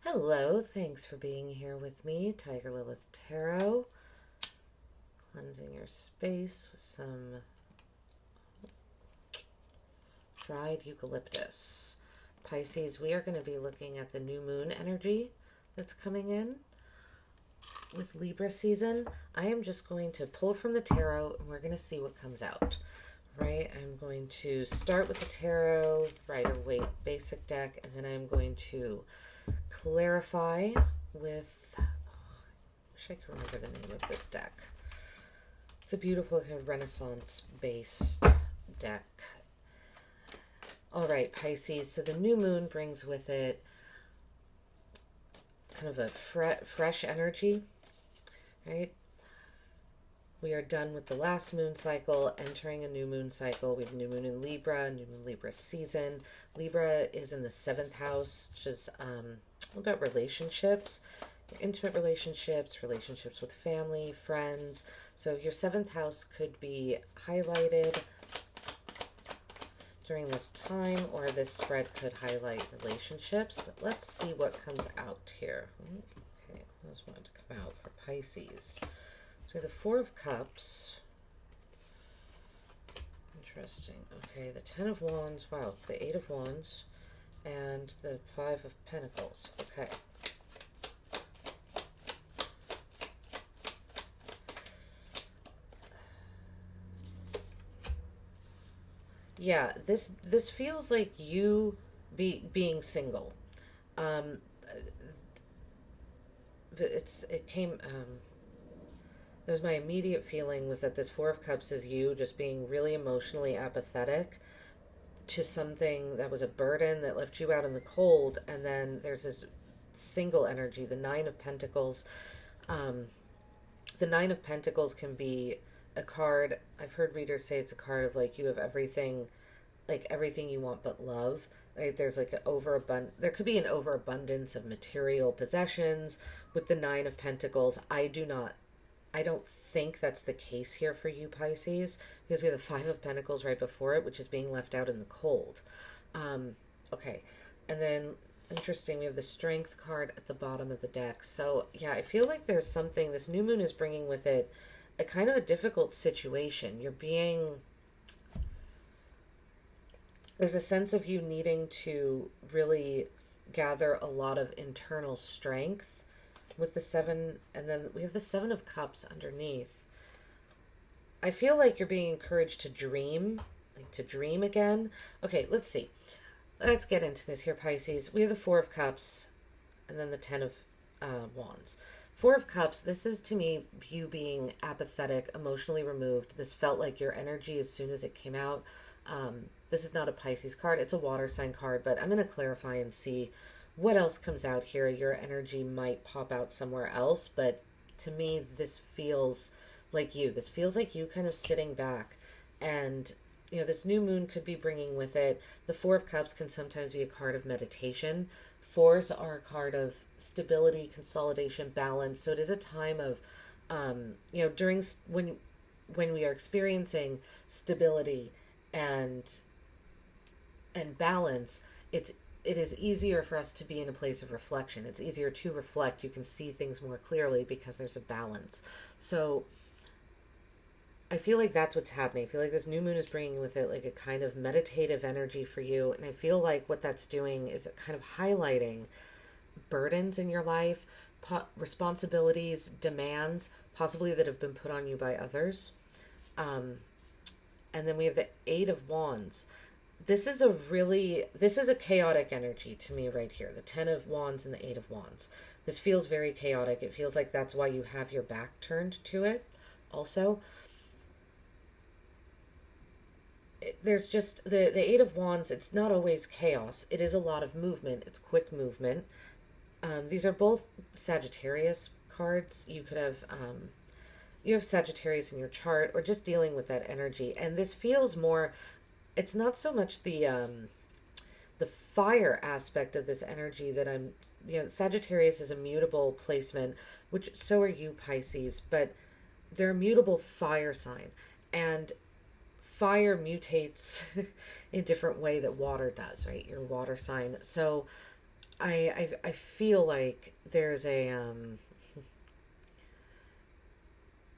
Hello, thanks for being here with me, Tiger Lilith Tarot. Cleansing your space with some dried eucalyptus. Pisces, we are going to be looking at the new moon energy that's coming in with Libra season. I am just going to pull from the tarot and we're going to see what comes out. Right, I'm going to start with the tarot, Rider-Waite basic deck, and then I'm going to clarify with, I wish I could remember the name of this deck. It's a beautiful kind of Renaissance-based deck. All right, Pisces, so the new moon brings with it kind of a fresh energy, right? We are done with the last moon cycle, entering a new moon cycle. We have new moon in Libra, new moon Libra season. Libra is in the 7th house, which is about relationships, intimate relationships, relationships with family, friends. So your 7th house could be highlighted during this time, or this spread could highlight relationships. But let's see what comes out here. Okay, I just wanted to come out for Pisces. So the 4 of Cups. Interesting. Okay, the 10 of Wands. Wow, the 8 of Wands. And the 5 of Pentacles. Okay. Yeah, this feels like you being single. It came... There's my immediate feeling was that this 4 of Cups is you just being really emotionally apathetic to something that was a burden that left you out in the cold. And then there's this single energy, the 9 of Pentacles. The 9 of Pentacles can be a card. I've heard readers say it's a card of like you have everything, like everything you want but love. Right? There's like there could be an overabundance of material possessions with the 9 of Pentacles. I don't think that's the case here for you, Pisces, because we have the 5 of Pentacles right before it, which is being left out in the cold. Okay, and then, interesting, we have the Strength card at the bottom of the deck. So, yeah, I feel like there's something, this new moon is bringing with it a kind of a difficult situation. There's a sense of you needing to really gather a lot of internal strength with the 7, and then we have the 7 of Cups underneath. I feel like you're being encouraged to dream, like to dream again. Okay, let's see. Let's get into this here, Pisces. We have the 4 of Cups, and then the 10 of Wands. 4 of Cups, this is to me you being apathetic, emotionally removed. This felt like your energy as soon as it came out. This is not a Pisces card. It's a water sign card, but I'm going to clarify and see what else comes out here. Your energy might pop out somewhere else, but to me, this feels like you. This feels like you kind of sitting back. And, you know, this new moon could be bringing with it. The 4 of Cups can sometimes be a card of meditation. 4s are a card of stability, consolidation, balance. So it is a time of, you know, during when we are experiencing stability and balance, it is easier for us to be in a place of reflection. It's easier to reflect. You can see things more clearly because there's a balance. So I feel like that's what's happening. I feel like this new moon is bringing with it like a kind of meditative energy for you. And I feel like what that's doing is kind of highlighting burdens in your life, responsibilities, demands, possibly that have been put on you by others. And then we have the 8 of Wands. This is a chaotic energy to me right here. The 10 of Wands and the 8 of Wands. This feels very chaotic. It feels like that's why you have your back turned to it. Also, there's just the 8 of Wands. It's not always chaos. It is a lot of movement. It's quick movement. These are both Sagittarius cards. You could have, you have Sagittarius in your chart, or just dealing with that energy. And this feels more, it's not so much the fire aspect of this energy that I'm, you know, Sagittarius is a mutable placement, which so are you, Pisces, but they're a mutable fire sign. And fire mutates in a different way that water does, right? Your water sign. So I feel like there's a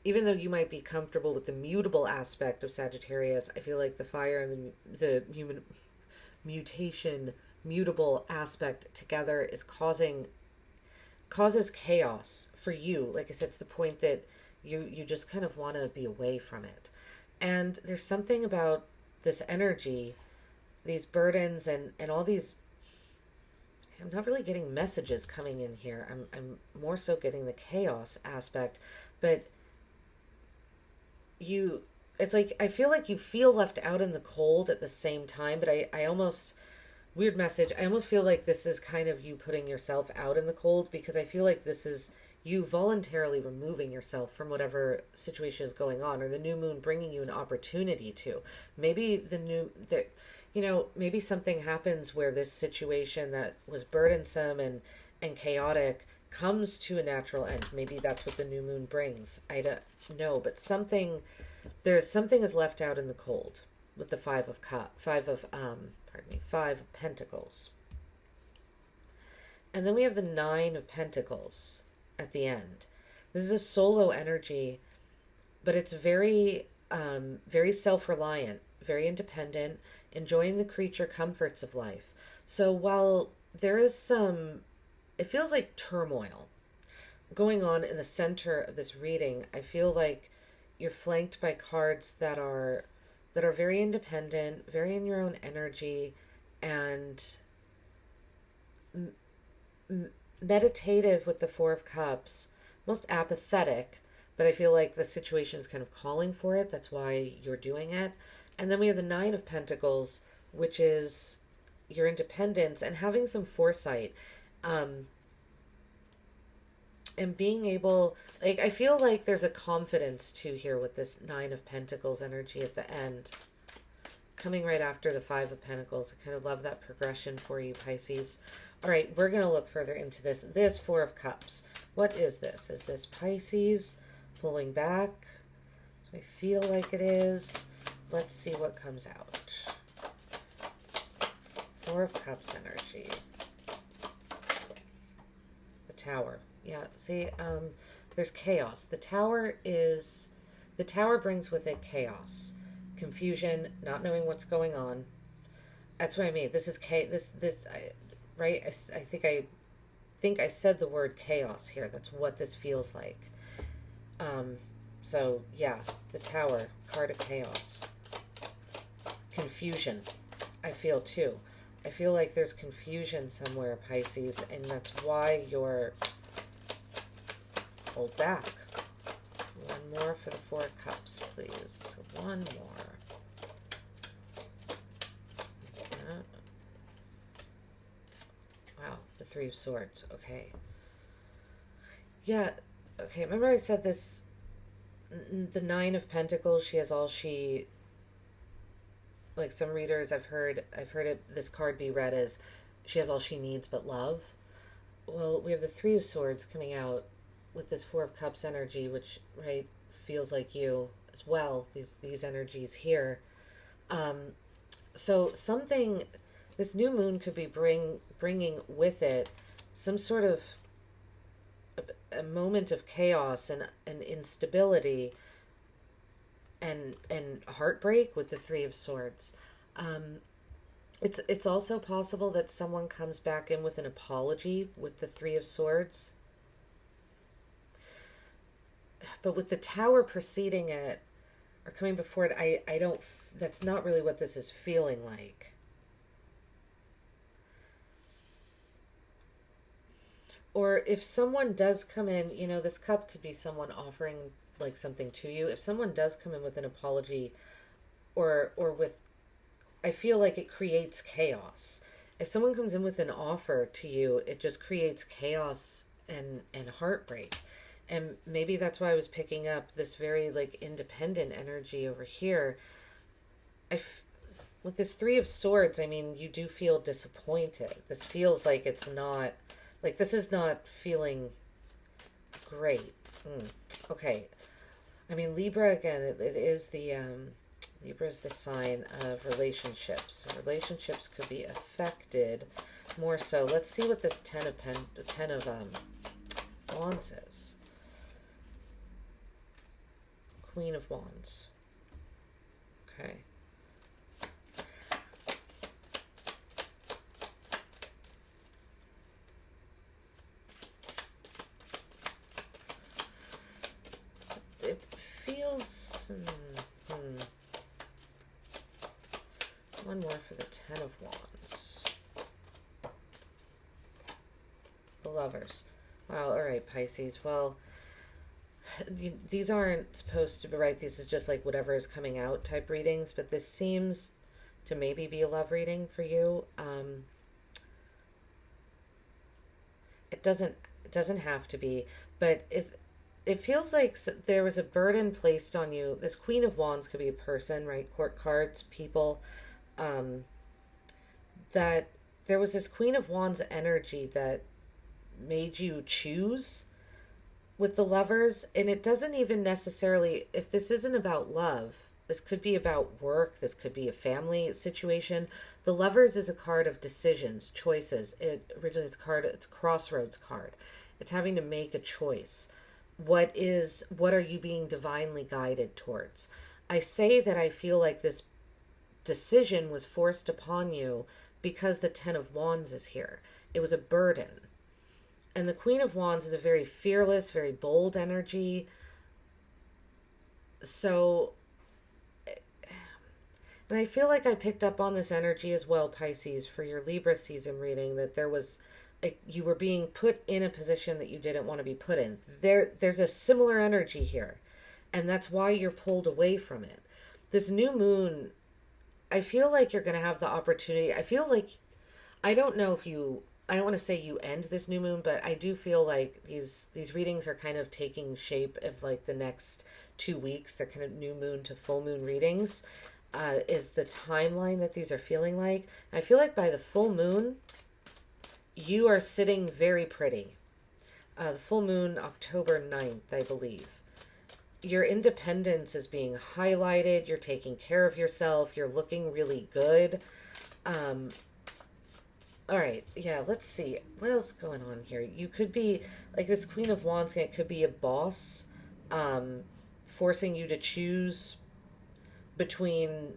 even though you might be comfortable with the mutable aspect of Sagittarius, I feel like the fire and the human mutation mutable aspect together is causes chaos for you. Like I said, to the point that you just kind of want to be away from it. And there's something about this energy, these burdens, and all these. I'm not really getting messages coming in here. I'm more so getting the chaos aspect, but it's like I feel like you feel left out in the cold at the same time, but I almost, weird message, I almost feel like this is kind of you putting yourself out in the cold, because I feel like this is you voluntarily removing yourself from whatever situation is going on, or the new moon bringing you an opportunity to. Maybe maybe something happens where this situation that was burdensome and chaotic comes to a natural end. Maybe that's what the new moon brings. I don't know, but something is left out in the cold with the Five of Pentacles. And then we have the Nine of Pentacles at the end. This is a solo energy, but it's very very self-reliant, very independent, enjoying the creature comforts of life. So while there is some, it feels like turmoil going on in the center of this reading, I feel like you're flanked by cards that are very independent, very in your own energy, and meditative with the Four of Cups, most apathetic, but I feel like the situation is kind of calling for it. That's why you're doing it. And then we have the Nine of Pentacles, which is your independence and having some foresight. And being able, like, I feel like there's a confidence too here with this Nine of Pentacles energy at the end, coming right after the Five of Pentacles. I kind of love that progression for you, Pisces. All right, we're going to look further into this Four of Cups. What is this? Is this Pisces pulling back? So I feel like it is. Let's see what comes out. Four of Cups energy. The Tower. Yeah, see, there's chaos. The Tower brings with it chaos, confusion, not knowing what's going on. That's what I mean. This is right? I think I said the word chaos here. That's what this feels like. So yeah, the Tower, card of chaos. Confusion, I feel too. I feel like there's confusion somewhere, Pisces, and that's why you're hold back. One more for the Four of Cups, please. One more. Yeah. Wow, the Three of Swords. Okay. Yeah, okay, remember I said this, the Nine of Pentacles, she has all she, like some readers I've heard this card be read as she has all she needs but love. Well, we have the Three of Swords coming out with this Four of Cups energy, which, right, feels like you as well, these energies here. So something, this new moon could be bringing with it some sort of a moment of chaos and instability and heartbreak with the Three of Swords. It's also possible that someone comes back in with an apology with the Three of Swords. But with the Tower preceding it or coming before it, I don't, that's not really what this is feeling like. Or if someone does come in, this cup could be someone offering like something to you. If someone does come in with an apology or with, I feel like it creates chaos. If someone comes in with an offer to you, it just creates chaos and heartbreak. And maybe that's why I was picking up this very like independent energy over here. With this Three of Swords, I mean, you do feel disappointed. This feels like it's not, like this is not feeling great. Okay. I mean, Libra, again, it is the, Libra is the sign of relationships. So relationships could be affected more so. Let's see what this ten of Wands is. Queen of Wands. Okay. It feels... One more for the Ten of Wands. The Lovers. Wow, alright, Pisces. Well, these aren't supposed to be right. This is just like whatever is coming out type readings, but this seems to maybe be a love reading for you. It doesn't have to be, but it feels like there was a burden placed on you. This Queen of Wands could be a person, right? Court cards, people. That there was this Queen of Wands energy that made you choose with the Lovers. And it doesn't even necessarily, if this isn't about love, this could be about work, this could be a family situation. The Lovers is a card of decisions, choices. Originally it's a crossroads card. It's having to make a choice. What are you being divinely guided towards? I say that I feel like this decision was forced upon you because the Ten of Wands is here. It was a burden. And the Queen of Wands is a very fearless, very bold energy. So, and I feel like I picked up on this energy as well, Pisces, for your Libra season reading, that there was, you were being put in a position that you didn't want to be put in. There's a similar energy here. And that's why you're pulled away from it. This new moon, I feel like you're going to have the opportunity. I feel like, I don't know if I don't want to say you end this new moon, but I do feel like these readings are kind of taking shape of like the next 2 weeks. They're kind of new moon to full moon readings, is the timeline that these are feeling like. I feel like by the full moon, you are sitting very pretty. The full moon, October 9th, I believe. Your independence is being highlighted. You're taking care of yourself. You're looking really good. All right. Yeah, let's see. What else is going on here? You could be, like this Queen of Wands, it could be a boss forcing you to choose between,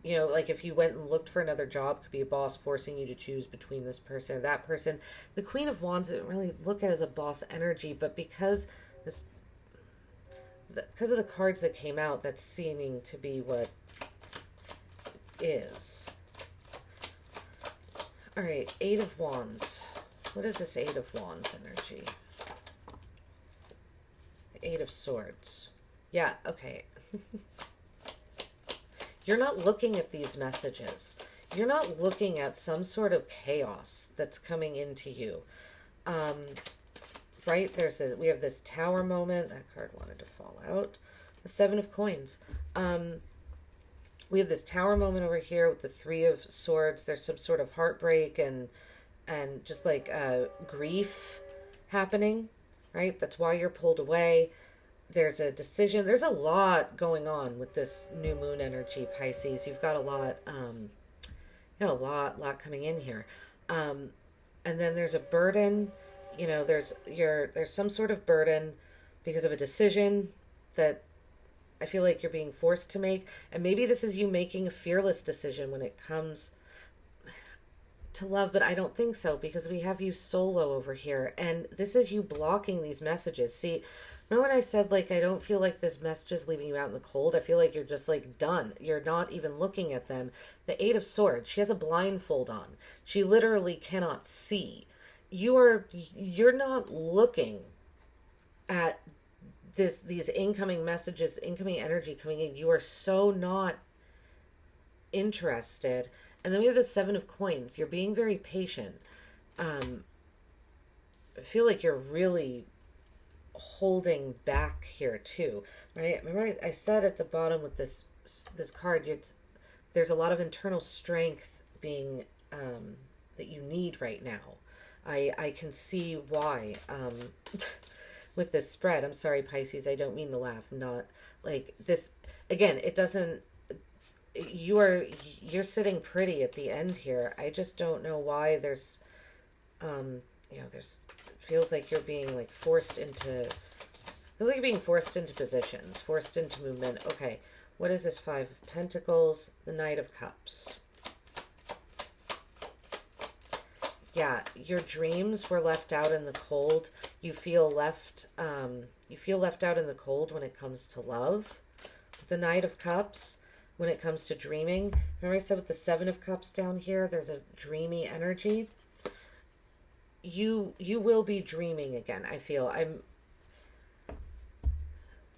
like if you went and looked for another job, could be a boss forcing you to choose between this person or that person. The Queen of Wands, I didn't really look at as a boss energy, but because of the cards that came out, that's seeming to be what is. All right, Eight of Wands. What is this Eight of Wands energy? Eight of Swords. Yeah, okay. You're not looking at these messages. You're not looking at some sort of chaos that's coming into you. Right? We have this Tower moment. That card wanted to fall out. The Seven of Coins. We have this Tower moment over here with the Three of Swords. There's some sort of heartbreak and just like grief happening, right? That's why you're pulled away. There's a decision. There's a lot going on with this new moon energy, Pisces. You've got a lot, lot coming in here. And then there's a burden. There's some sort of burden because of a decision that I feel like you're being forced to make. And maybe this is you making a fearless decision when it comes to love, but I don't think so, because we have you solo over here. And this is you blocking these messages. See, remember when I said, like, I don't feel like this message is leaving you out in the cold? I feel like you're just, like, done. You're not even looking at them. The Eight of Swords, she has a blindfold on. She literally cannot see. You're not looking at these incoming messages, incoming energy coming in. You are so not interested. And then we have the Seven of Coins. You're being very patient. I feel like you're really holding back here too, right? Remember I said at the bottom with this card, there's a lot of internal strength being that you need right now. I can see why with this spread. I'm sorry, Pisces, I don't mean to laugh. I'm not like this. Again, it doesn't, you're sitting pretty at the end here. I just don't know why there's there's feels like you're being like forced into feels like you're being forced into positions, forced into movement. Okay, what is this? Five of Pentacles, the Knight of Cups. Yeah, your dreams were left out in the cold. You feel left out in the cold when it comes to love. The Knight of Cups, when it comes to dreaming. Remember I said with the Seven of Cups down here, there's a dreamy energy. You will be dreaming again, I feel.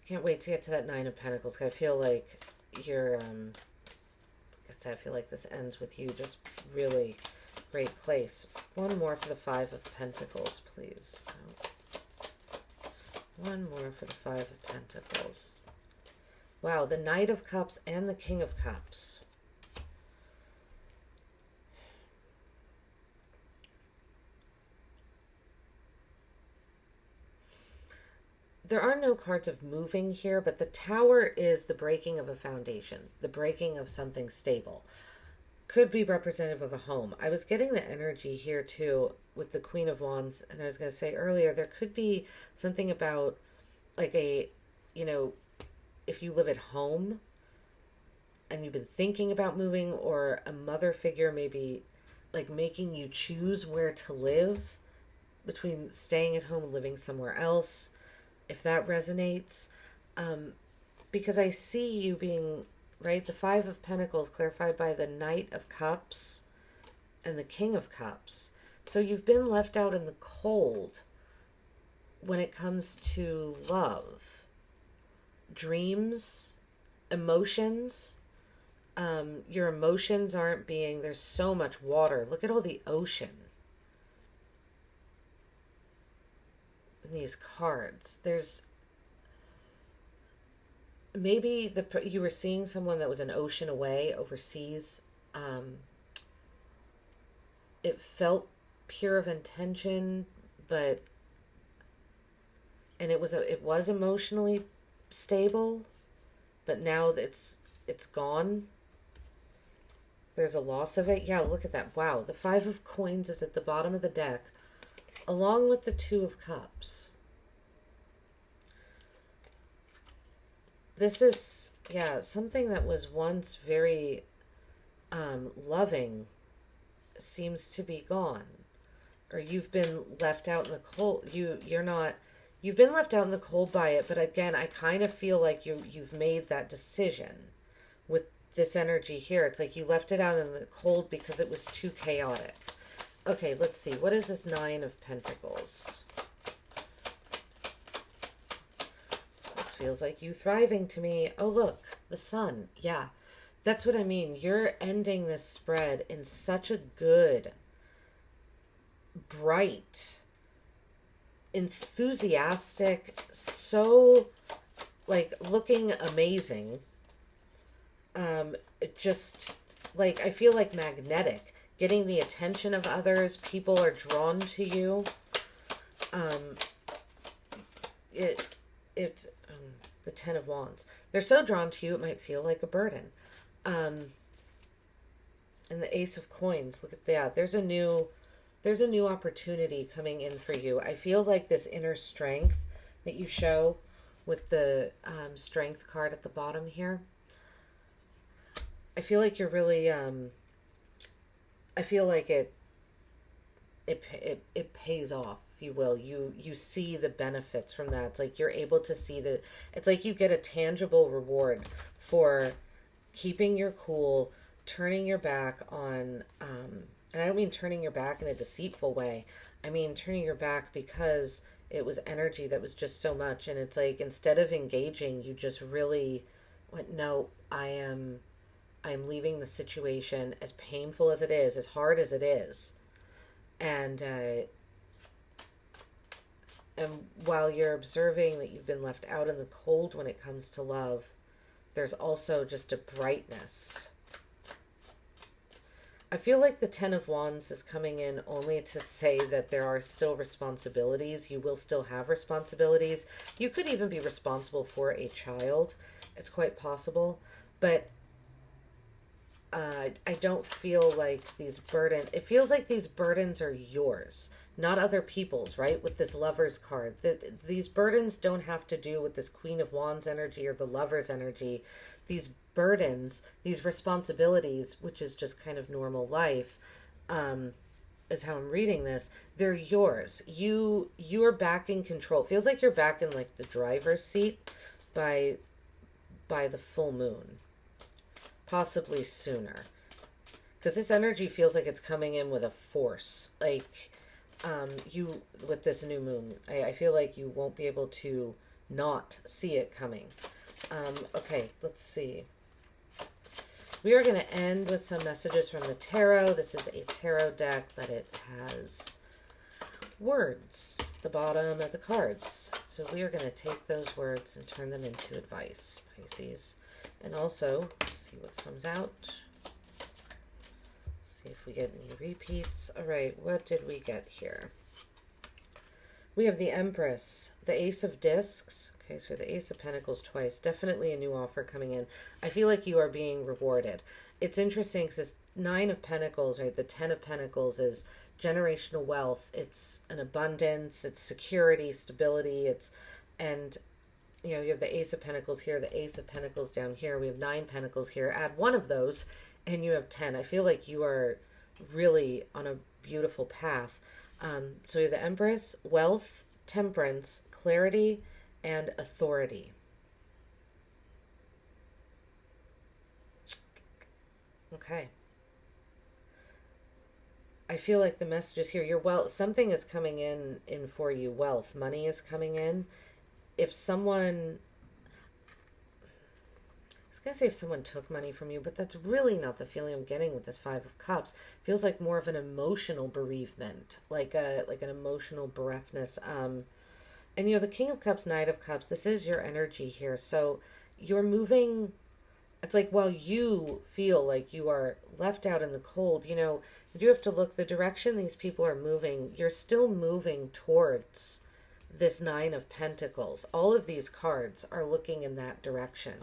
Can't wait to get to that Nine of Pentacles, 'cause I feel like you're I feel like this ends with you just really great place. One more for the Five of Pentacles, please. One more for the Five of Pentacles. Wow, the Knight of Cups and the King of Cups. There are no cards of moving here, but the Tower is the breaking of a foundation, the breaking of something stable. Could be representative of a home. I was getting the energy here too with the Queen of Wands, and I was going to say earlier, there could be something about like if you live at home and you've been thinking about moving, or a mother figure maybe like making you choose where to live between staying at home and living somewhere else, if that resonates. Because I see you being, right, the Five of Pentacles clarified by the Knight of Cups and the King of Cups. So you've been left out in the cold when it comes to love, dreams, emotions. Your emotions aren't being, there's so much water. Look at all the ocean in these cards. There's maybe you were seeing someone that was an ocean away overseas. It felt pure of intention, but and it was emotionally stable, but now it's gone. There's a loss of it. Yeah, look at that. Wow, the Five of Coins is at the bottom of the deck, along with the Two of Cups. This is, yeah, something that was once very loving seems to be gone. Or you've been left out in the cold. You've been left out in the cold by it, but again, I kind of feel like you've made that decision with this energy here. It's like you left it out in the cold because it was too chaotic. Okay, let's see. What is this Nine of Pentacles? This feels like you thriving to me. Oh, look, the sun. Yeah, that's what I mean. You're ending this spread in such a good, bright, enthusiastic, so like looking amazing. Just like, I feel like magnetic, getting the attention of others. People are drawn to you. The Ten of Wands. They're so drawn to you, it might feel like a burden. And the Ace of Coins. Look at that. There's a new opportunity coming in for you. I feel like this inner strength that you show with the strength card at the bottom here. I feel like you're really, I feel like it pays off, if you will. You see the benefits from that. It's like you're able to see it's like you get a tangible reward for keeping your cool, turning your back on, and I don't mean turning your back in a deceitful way. I mean turning your back because it was energy that was just so much. And it's like, instead of engaging, you just really went, no, I'm leaving the situation, as painful as it is, as hard as it is. And while you're observing that you've been left out in the cold when it comes to love, there's also just a brightness. I feel like the Ten of Wands is coming in only to say that there are still responsibilities. You will still have responsibilities. You could even be responsible for a child. It's quite possible. But I don't feel like these burdens, it feels like these burdens are yours, not other people's, right? With this Lover's card. These burdens don't have to do with this Queen of Wands energy or the Lover's energy. These burdens, these responsibilities, which is just kind of normal life, is how I'm reading this. They're yours. You're back in control. It feels like you're back in like the driver's seat by the full moon. Possibly sooner, because this energy feels like it's coming in with a force. Like you, with this new moon, I feel like you won't be able to not see it coming. Okay, let's see. We are going to end with some messages from the tarot. This is a tarot deck, but it has words at the bottom of the cards. So we are going to take those words and turn them into advice, Pisces. And also, see what comes out. See if we get any repeats. All right, what did we get here? We have the Empress, the Ace of Discs. Okay, so the Ace of Pentacles twice. Definitely a new offer coming in. I feel like you are being rewarded. It's interesting because this Nine of Pentacles, right? The Ten of Pentacles is generational wealth. It's an abundance. It's security, stability. And you know, you have the Ace of Pentacles here, the Ace of Pentacles down here. We have 9 Pentacles here. Add one of those, and you have 10. I feel like you are really on a beautiful path. So you have the Empress, wealth, temperance, clarity, and authority. Okay. I feel like the messages here, your wealth, something is coming in for you. Wealth, money is coming in. If someone, I was going to say if someone took money from you, but that's really not the feeling I'm getting with this Five of Cups. It feels like more of an emotional bereavement, like an emotional bereftness. And you know, the King of Cups, Knight of Cups, this is your energy here. So you're moving, it's like while you feel like you are left out in the cold, you know, you do have to look the direction these people are moving. You're still moving towards this Nine of Pentacles. All of these cards are looking in that direction.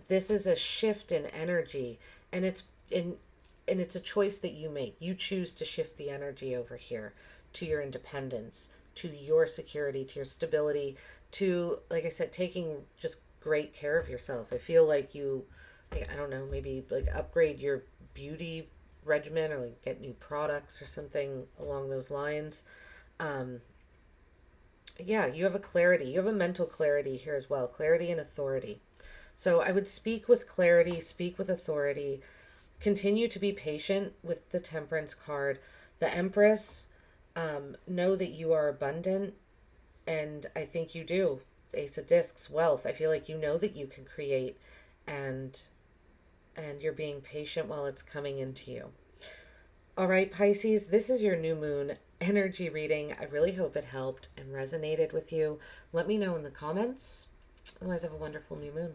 This is a shift in energy, and it's a choice that you make. You choose to shift the energy over here to your independence, to your security, to your stability, to, like I said, taking just great care of yourself. I feel like you, I don't know, maybe like upgrade your beauty regimen or like get new products or something along those lines. Yeah, you have a clarity. You have a mental clarity here as well. Clarity and authority. So I would speak with clarity, speak with authority. Continue to be patient with the Temperance card. The Empress, know that you are abundant. And I think you do. Ace of Discs, wealth. I feel like you know that you can create, and you're being patient while it's coming into you. All right, Pisces, this is your new moon energy reading. I really hope it helped and resonated with you. Let me know in the comments. Otherwise, have a wonderful new moon.